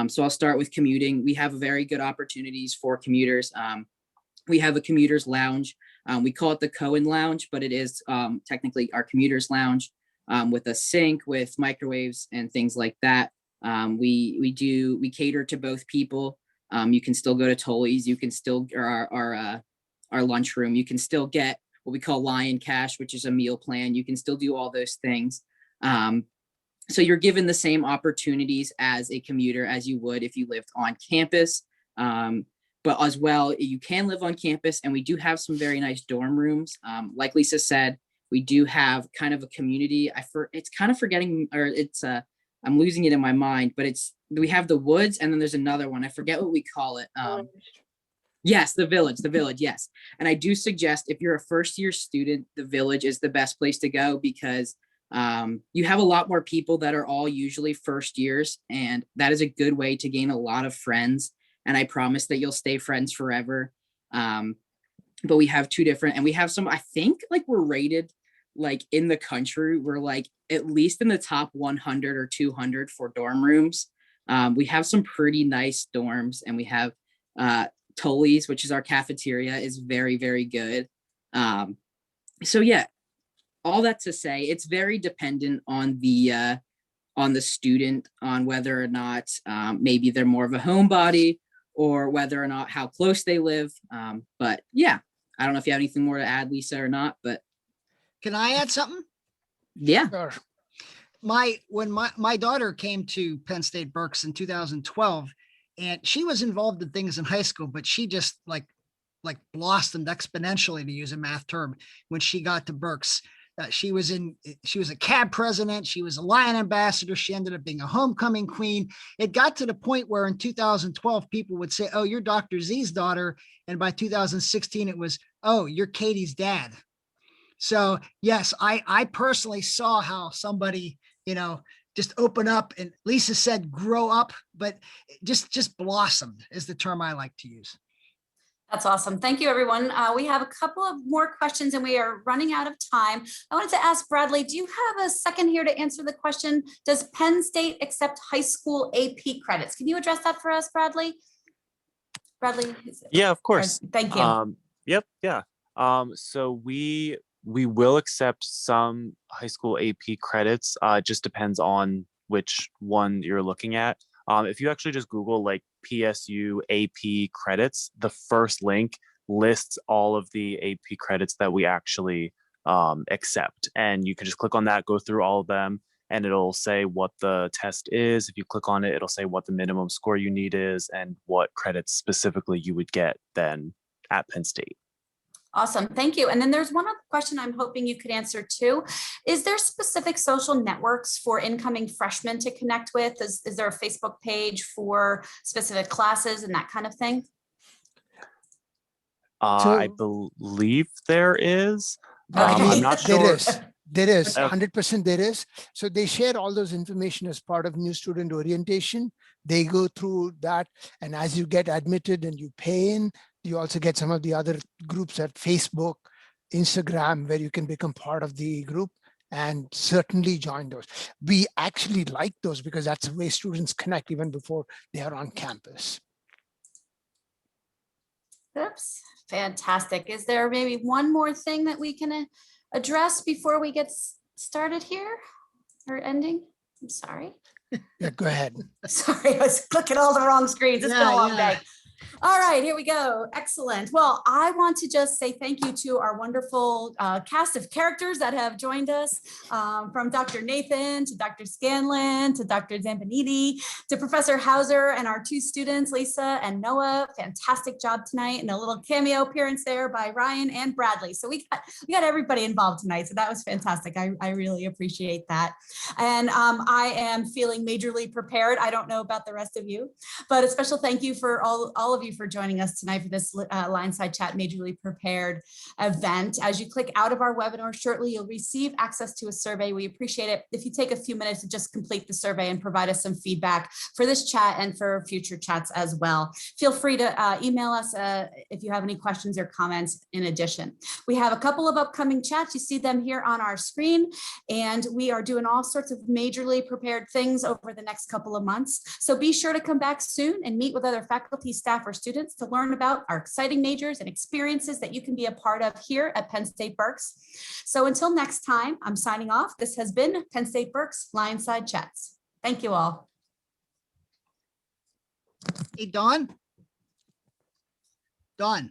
So I'll start with commuting. We have very good opportunities for commuters. We have a commuter's lounge. We call it the Cohen Lounge, but it is technically our commuter's lounge with a sink, with microwaves and things like that. We cater to both people. You can still go to Tully's. You can still, our lunchroom. You can still get what we call Lion Cash, which is a meal plan. You can still do all those things. So you're given the same opportunities as a commuter as you would if you lived on campus. But as well, you can live on campus, and we do have some very nice dorm rooms. Like Lisa said, we do have kind of a community. It's kind of forgetting, or I'm losing it in my mind, but we have the Woods, and then there's another one. I forget what we call it. Yes, the Village, yes. And I do suggest if you're a first year student, the Village is the best place to go, because you have a lot more people that are all usually first years, and that is a good way to gain a lot of friends. And I promise that you'll stay friends forever. But we have two different, and we have some, I think like we're rated like in the country, we're like at least in the top 100 or 200 for dorm rooms. We have some pretty nice dorms, and we have Tully's, which is our cafeteria, is very, very good. So yeah, all that to say, it's very dependent on the student, on whether or not maybe they're more of a homebody, or whether or not how close they live. But yeah, I don't know if you have anything more to add, Lisa, or not, but. Can I add something? Yeah. Sure. When my daughter came to Penn State Berks in 2012, and she was involved in things in high school, but she just like blossomed exponentially, to use a math term, when she got to Berks. She was a CAB president. She was a Lion ambassador. She ended up being a homecoming queen. It got to the point where in 2012, people would say, "Oh, you're Dr. Z's daughter." And by 2016, it was, "Oh, you're Katie's dad." So yes, I personally saw how somebody, just open up, and Lisa said, grow up, but just blossomed is the term I like to use. That's awesome. Thank you, everyone. We have a couple of more questions and we are running out of time. I wanted to ask Bradley, do you have a second here to answer the question? Does Penn State accept high school AP credits? Can you address that for us, Bradley? Bradley? Yeah, of course. Thank you. Yep. Yeah. So we will accept some high school AP credits. It just depends on which one you're looking at. If you actually just Google like PSU AP credits, the first link lists all of the AP credits that we actually accept. And you can just click on that, go through all of them, and it'll say what the test is. If you click on it, it'll say what the minimum score you need is and what credits specifically you would get then at Penn State. Awesome. Thank you. And then there's one other question I'm hoping you could answer too. Is there specific social networks for incoming freshmen to connect with? Is there a Facebook page for specific classes and that kind of thing? I believe there is. Okay. I'm not sure. There is 100% there is. So they share all those information as part of new student orientation. They go through that. And as you get admitted and you pay in, you also get some of the other groups at Facebook, Instagram, where you can become part of the group, and certainly join those. We actually like those because that's the way students connect even before they are on campus. Oops, fantastic. Is there maybe one more thing that we can address before we get started here or ending? I'm sorry. Yeah, go ahead. Sorry, I was clicking all the wrong screens. It's been a long day. All right, here we go. Excellent. Well, I want to just say thank you to our wonderful cast of characters that have joined us, from Dr. Nathan to Dr. Scanlon to Dr. Zampanini to Professor Hauser and our two students, Lisa and Noah. Fantastic job tonight, and a little cameo appearance there by Ryan and Bradley. So we got everybody involved tonight. So that was fantastic. I really appreciate that. And I am feeling majorly prepared. I don't know about the rest of you, but a special thank you for all of you for joining us tonight for this LionSide Chat Majorly Prepared event. As you click out of our webinar shortly, you'll receive access to a survey. We appreciate it if you take a few minutes to just complete the survey and provide us some feedback for this chat and for future chats as well. Feel free to email us if you have any questions or comments in addition. We have a couple of upcoming chats. You see them here on our screen, and we are doing all sorts of majorly prepared things over the next couple of months. So be sure to come back soon and meet with other faculty, staff, or students to learn about our exciting majors and experiences that you can be a part of here at Penn State Berks. So until next time, I'm signing off. This has been Penn State Berks LionSide Chats. Thank you all. Hey, Dawn. Dawn.